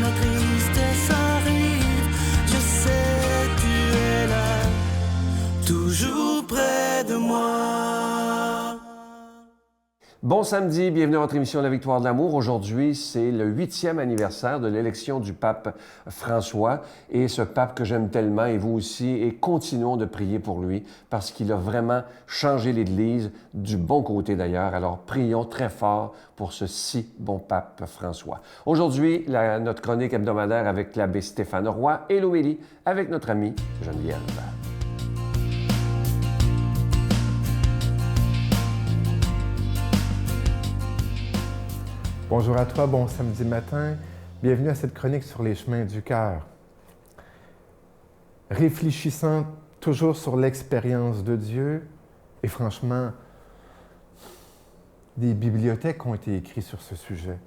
la tristesse arrive, je sais tu es là, toujours près de moi. Bon samedi, bienvenue à votre émission La Victoire de l'amour. Aujourd'hui, c'est le 8e anniversaire de l'élection du pape François et ce pape que j'aime tellement et vous aussi, et continuons de prier pour lui parce qu'il a vraiment changé l'Église du bon côté d'ailleurs. Alors prions très fort pour ce si bon pape François. Aujourd'hui, notre chronique hebdomadaire avec l'abbé Stéphane Roy et l'homélie avec notre amie Geneviève. Bonjour à toi, bon samedi matin. Bienvenue à cette chronique sur les chemins du cœur. Réfléchissant toujours sur l'expérience de Dieu, et franchement, des bibliothèques ont été écrites sur ce sujet.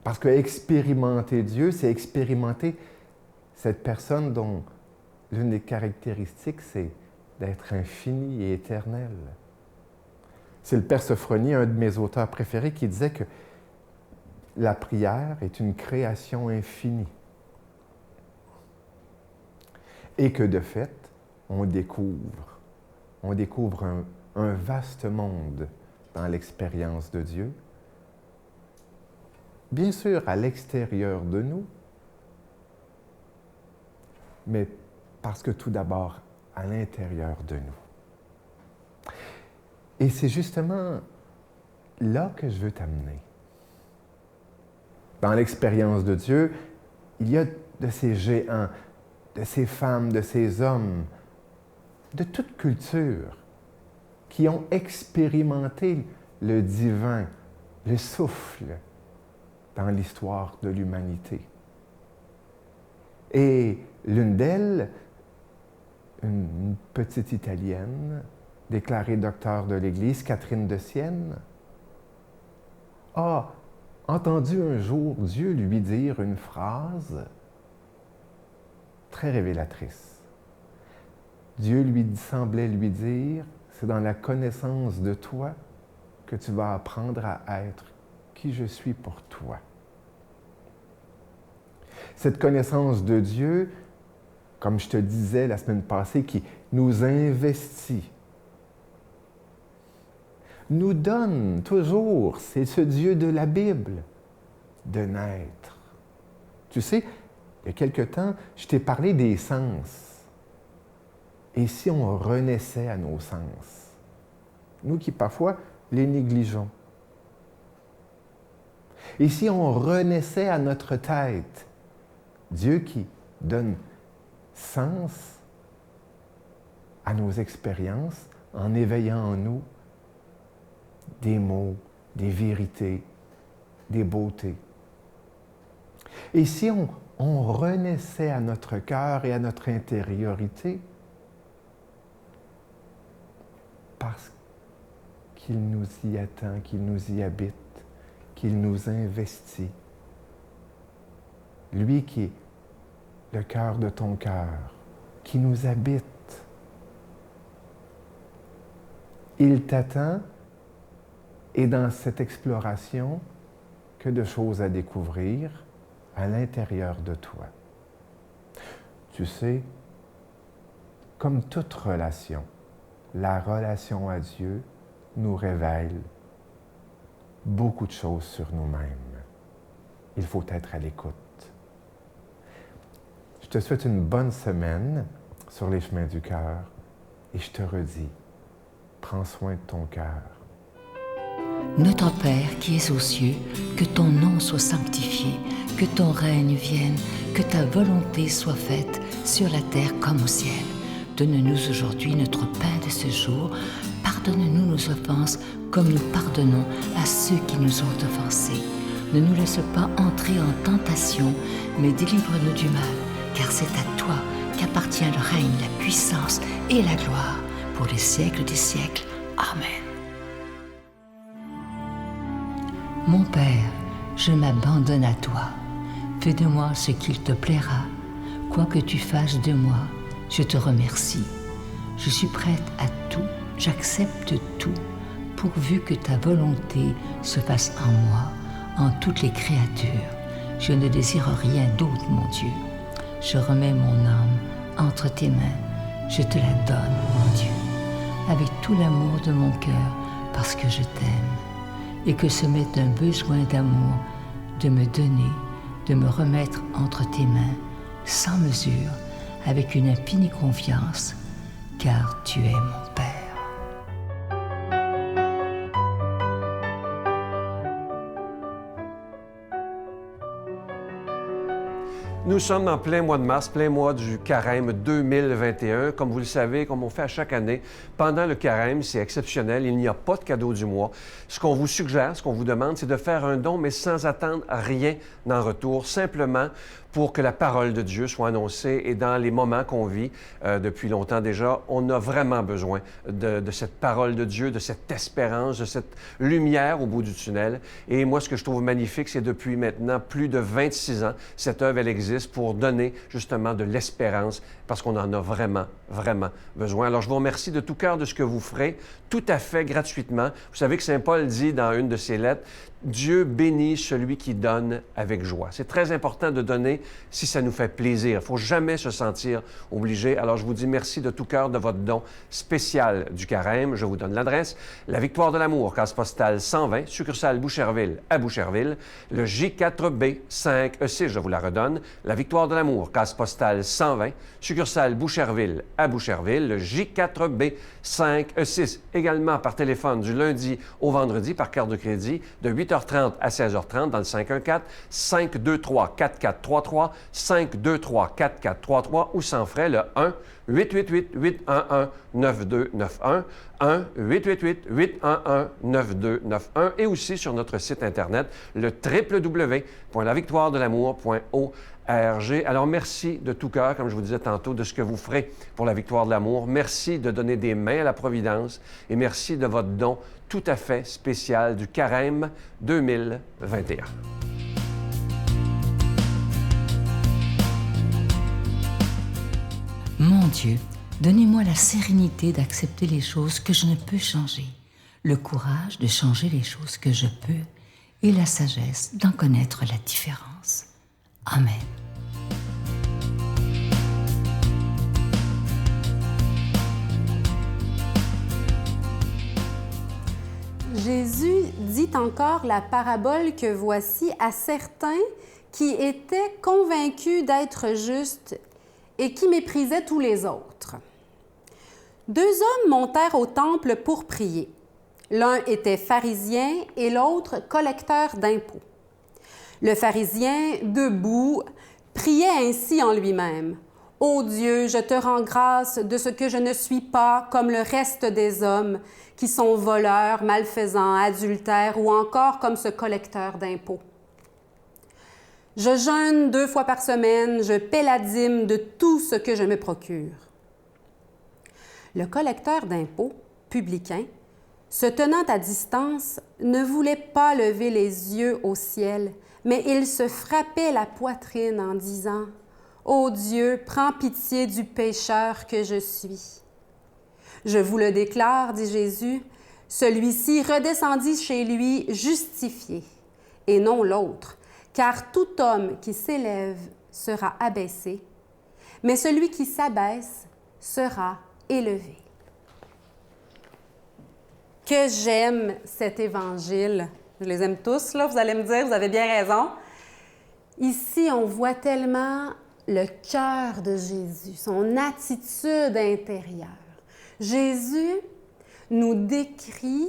Parce que expérimenter Dieu, c'est expérimenter cette personne dont l'une des caractéristiques, c'est d'être infini et éternel. C'est le Père Sophronies, un de mes auteurs préférés, qui disait que la prière est une création infinie. Et que de fait, on découvre un vaste monde dans l'expérience de Dieu. Bien sûr, à l'extérieur de nous, mais parce que tout d'abord, à l'intérieur de nous. Et c'est justement là que je veux t'amener. Dans l'expérience de Dieu, il y a de ces géants, de ces femmes, de ces hommes, de toute culture, qui ont expérimenté le divin, le souffle, dans l'histoire de l'humanité. Et l'une d'elles, une petite Italienne, déclarée docteur de l'Église, Catherine de Sienne, a entendu un jour Dieu lui dire une phrase très révélatrice. Dieu semblait lui dire, c'est dans la connaissance de toi que tu vas apprendre à être qui je suis pour toi. Cette connaissance de Dieu, comme je te disais la semaine passée, qui nous investit, nous donne toujours, c'est ce Dieu de la Bible, de naître. Tu sais, il y a quelque temps, je t'ai parlé des sens. Et si on renaissait à nos sens? Nous qui parfois les négligeons. Et si on renaissait à notre tête? Dieu qui donne sens à nos expériences en éveillant en nous des mots, des vérités, des beautés. Et si on renaissait à notre cœur et à notre intériorité, parce qu'il nous y attend, qu'il nous y habite, qu'il nous investit. Lui qui est le cœur de ton cœur, qui nous habite. Il t'attend. Et dans cette exploration, que de choses à découvrir à l'intérieur de toi. Tu sais, comme toute relation, la relation à Dieu nous révèle beaucoup de choses sur nous-mêmes. Il faut être à l'écoute. Je te souhaite une bonne semaine sur les chemins du cœur et je te redis, prends soin de ton cœur. Notre Père qui es aux cieux, que ton nom soit sanctifié, que ton règne vienne, que ta volonté soit faite sur la terre comme au ciel. Donne-nous aujourd'hui notre pain de ce jour. Pardonne-nous nos offenses comme nous pardonnons à ceux qui nous ont offensés. Ne nous laisse pas entrer en tentation, mais délivre-nous du mal, car c'est à toi qu'appartient le règne, la puissance et la gloire pour les siècles des siècles. Amen. Mon Père, je m'abandonne à toi. Fais de moi ce qu'il te plaira. Quoi que tu fasses de moi, je te remercie. Je suis prête à tout, j'accepte tout, pourvu que ta volonté se fasse en moi, en toutes les créatures. Je ne désire rien d'autre, mon Dieu. Je remets mon âme entre tes mains. Je te la donne, mon Dieu, avec tout l'amour de mon cœur, parce que je t'aime, et que ce m'est un besoin d'amour de me donner, de me remettre entre tes mains, sans mesure, avec une infinie confiance, car tu es mon Père. Nous sommes en plein mois de mars, plein mois du Carême 2021. Comme vous le savez, comme on fait à chaque année, pendant le Carême, c'est exceptionnel, il n'y a pas de cadeau du mois. Ce qu'on vous suggère, ce qu'on vous demande, c'est de faire un don, mais sans attendre rien en retour, simplement pour que la parole de Dieu soit annoncée. Et dans les moments qu'on vit depuis longtemps déjà, on a vraiment besoin de cette parole de Dieu, de cette espérance, de cette lumière au bout du tunnel. Et moi, ce que je trouve magnifique, c'est depuis maintenant plus de 26 ans, cette œuvre, elle existe pour donner justement de l'espérance, parce qu'on en a vraiment, vraiment besoin. Alors, je vous remercie de tout cœur de ce que vous ferez, tout à fait gratuitement. Vous savez que Saint Paul dit dans une de ses lettres, Dieu bénit celui qui donne avec joie. C'est très important de donner si ça nous fait plaisir. Il ne faut jamais se sentir obligé. Alors, je vous dis merci de tout cœur de votre don spécial du Carême. Je vous donne l'adresse. La Victoire de l'Amour, case postale 120, succursale Boucherville à Boucherville. Le J4B 5E6, je vous la redonne. La Victoire de l'Amour, case postale 120, succursale Boucherville à Boucherville. Le J4B 5E6, également par téléphone du lundi au vendredi par carte de crédit de 8h30 à 16h30 dans le 514-523-4433, 523-4433 ou sans frais le 1-888-811-9291, 1-888-811-9291 et aussi sur notre site Internet, le www.lavictoiredelamour.org. Alors, merci de tout cœur, comme je vous disais tantôt, de ce que vous ferez pour la Victoire de l'amour. Merci de donner des mains à la Providence et merci de votre don tout à fait spécial du Carême 2021. Mon Dieu, donnez-moi la sérénité d'accepter les choses que je ne peux changer, le courage de changer les choses que je peux et la sagesse d'en connaître la différence. Amen. Jésus dit encore la parabole que voici à certains qui étaient convaincus d'être justes et qui méprisaient tous les autres. 2 hommes montèrent au temple pour prier. L'un était pharisien et l'autre collecteur d'impôts. Le pharisien, debout, priait ainsi en lui-même. « Ô Dieu, je te rends grâce de ce que je ne suis pas comme le reste des hommes, qui sont voleurs, malfaisants, adultères ou encore comme ce collecteur d'impôts. Je jeûne 2 fois par semaine, je paie la dîme de tout ce que je me procure. » Le collecteur d'impôts, publicain, se tenant à distance, ne voulait pas lever les yeux au ciel, mais il se frappait la poitrine en disant « Ô Dieu, prends pitié du pécheur que je suis. » « Je vous le déclare, dit Jésus, celui-ci redescendit chez lui justifié, et non l'autre, car tout homme qui s'élève sera abaissé, mais celui qui s'abaisse sera élevé. » Que j'aime cet évangile. Je les aime tous, là, vous allez me dire, vous avez bien raison. Ici, on voit tellement le cœur de Jésus, son attitude intérieure. Jésus nous décrit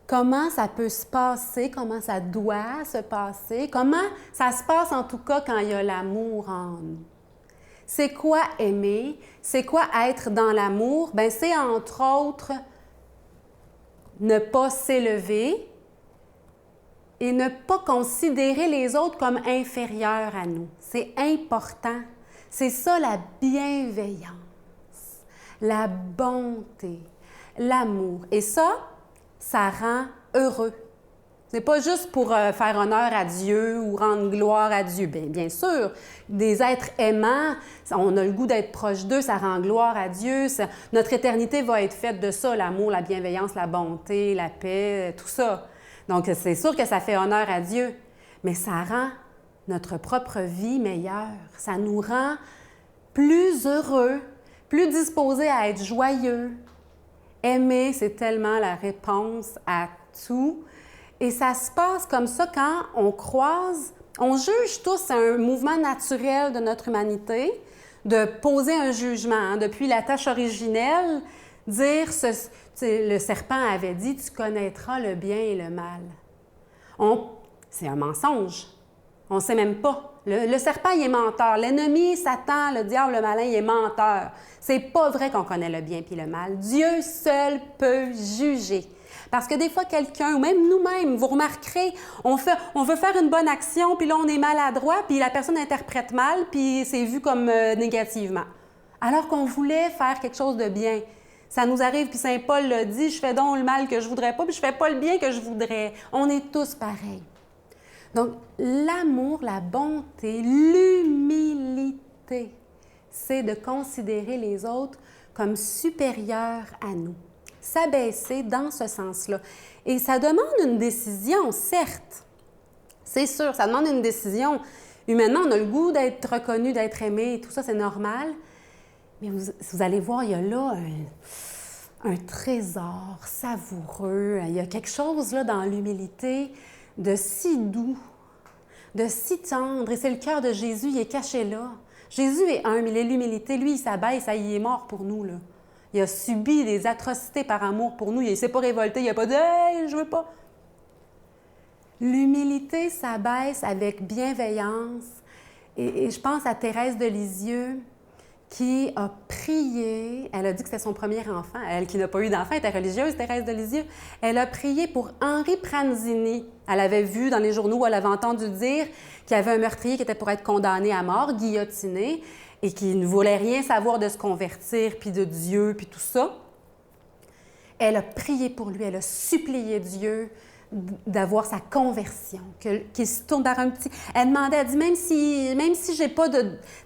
comment ça peut se passer, comment ça doit se passer, comment ça se passe en tout cas quand il y a l'amour en nous. C'est quoi aimer? C'est quoi être dans l'amour? Bien, c'est entre autres ne pas s'élever et ne pas considérer les autres comme inférieurs à nous. C'est important. C'est ça la bienveillance, la bonté, l'amour. Et ça rend heureux. C'est pas juste pour faire honneur à Dieu ou rendre gloire à Dieu. Bien sûr, des êtres aimants, on a le goût d'être proche d'eux, ça rend gloire à Dieu. Notre éternité va être faite de ça, l'amour, la bienveillance, la bonté, la paix, tout ça. Donc, c'est sûr que ça fait honneur à Dieu, mais ça rend notre propre vie meilleure. Ça nous rend plus heureux, plus disposés à être joyeux. Aimer, c'est tellement la réponse à tout. Et ça se passe comme ça quand on croise, on juge tous, c'est un mouvement naturel de notre humanité, de poser un jugement. Hein. Depuis la tâche originelle, dire, le serpent avait dit, tu connaîtras le bien et le mal. C'est un mensonge. On ne sait même pas. Le serpent, il est menteur. L'ennemi, Satan, le diable, le malin, il est menteur. C'est pas vrai qu'on connaît le bien puis le mal. Dieu seul peut juger. Parce que des fois, quelqu'un, ou même nous-mêmes, vous remarquerez, on veut faire une bonne action, puis là, on est maladroit, puis la personne interprète mal, puis c'est vu comme négativement. Alors qu'on voulait faire quelque chose de bien. Ça nous arrive, puis Saint Paul l'a dit, je fais donc le mal que je voudrais pas, puis je fais pas le bien que je voudrais. On est tous pareils. Donc, l'amour, la bonté, l'humilité, c'est de considérer les autres comme supérieurs à nous. S'abaisser dans ce sens-là. Et ça demande une décision, certes. C'est sûr, ça demande une décision. Humainement, on a le goût d'être reconnu, d'être aimé, et tout ça, c'est normal. Mais vous allez voir, il y a là un trésor savoureux. Il y a quelque chose là dans l'humilité de si doux, de si tendre. Et c'est le cœur de Jésus, il est caché là. Jésus est humble, il est l'humilité. Lui, il s'abaisse, il est mort pour nous, là. Il a subi des atrocités par amour pour nous. Il ne s'est pas révolté, il n'a pas dit « Hey, je veux pas ». L'humilité s'abaisse avec bienveillance. Et je pense à Thérèse de Lisieux qui a prié. Elle a dit que c'était son premier enfant. Elle qui n'a pas eu d'enfant, était religieuse, Thérèse de Lisieux. Elle a prié pour Henri Pranzini. Elle avait vu dans les journaux, elle avait entendu dire qu'il y avait un meurtrier qui était pour être condamné à mort, guillotiné, et qui ne voulait rien savoir de se convertir, puis de Dieu, puis tout ça. Elle a prié pour lui, elle a supplié Dieu d'avoir sa conversion, qu'il se tourne vers un petit... Elle demandait, elle dit, même si je n'ai pas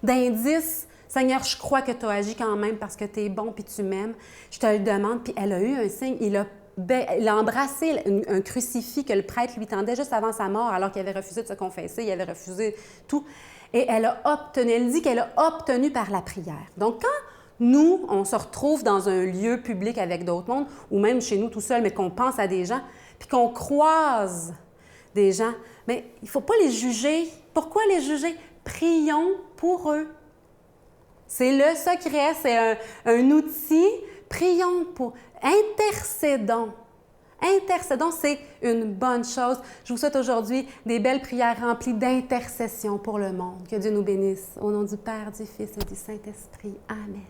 d'indice, Seigneur, je crois que tu as agi quand même parce que tu es bon puis tu m'aimes. Je te le demande. Puis elle a eu un signe, il a embrassé un crucifix que le prêtre lui tendait juste avant sa mort, alors qu'il avait refusé de se confesser, il avait refusé tout. Et elle dit qu'elle a obtenu par la prière. Donc, quand nous, on se retrouve dans un lieu public avec d'autres mondes, ou même chez nous tout seul, mais qu'on pense à des gens, puis qu'on croise des gens, mais il ne faut pas les juger. Pourquoi les juger? Prions pour eux. C'est le secret, c'est un outil. Prions pour... Intercédons. Intercédons, c'est une bonne chose. Je vous souhaite aujourd'hui des belles prières remplies d'intercession pour le monde. Que Dieu nous bénisse. Au nom du Père, du Fils et du Saint-Esprit. Amen.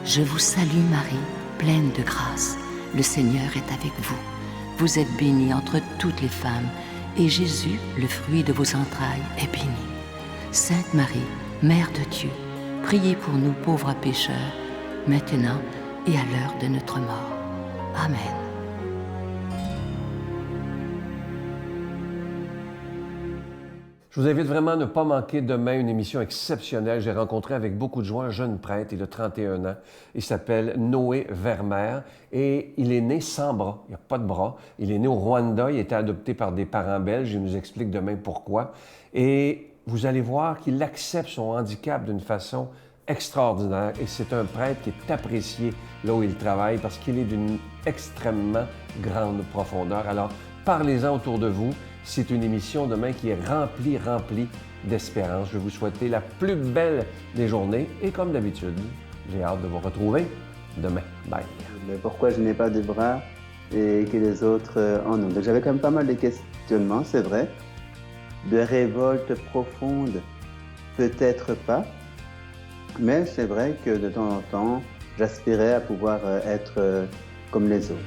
Je vous salue Marie, pleine de grâce. Le Seigneur est avec vous. Vous êtes bénie entre toutes les femmes, et Jésus, le fruit de vos entrailles, est béni. Sainte Marie, Mère de Dieu, priez pour nous pauvres pécheurs, maintenant et à l'heure de notre mort. Amen. Je vous invite vraiment à ne pas manquer demain une émission exceptionnelle. J'ai rencontré avec beaucoup de joie un jeune prêtre, il a 31 ans. Il s'appelle Noé Vermeer et il est né sans bras. Il n'y a pas de bras. Il est né au Rwanda. Il a été adopté par des parents belges. Il nous explique demain pourquoi. Et vous allez voir qu'il accepte son handicap d'une façon extraordinaire. Et c'est un prêtre qui est apprécié là où il travaille parce qu'il est d'une extrêmement grande profondeur. Alors, parlez-en autour de vous. C'est une émission demain qui est remplie d'espérance. Je vais vous souhaiter la plus belle des journées et comme d'habitude, j'ai hâte de vous retrouver demain. Bye. Mais pourquoi je n'ai pas de bras et que les autres en ont? Donc j'avais quand même pas mal de questionnements, c'est vrai. De révolte profonde, peut-être pas. Mais c'est vrai que de temps en temps, j'aspirais à pouvoir être comme les autres.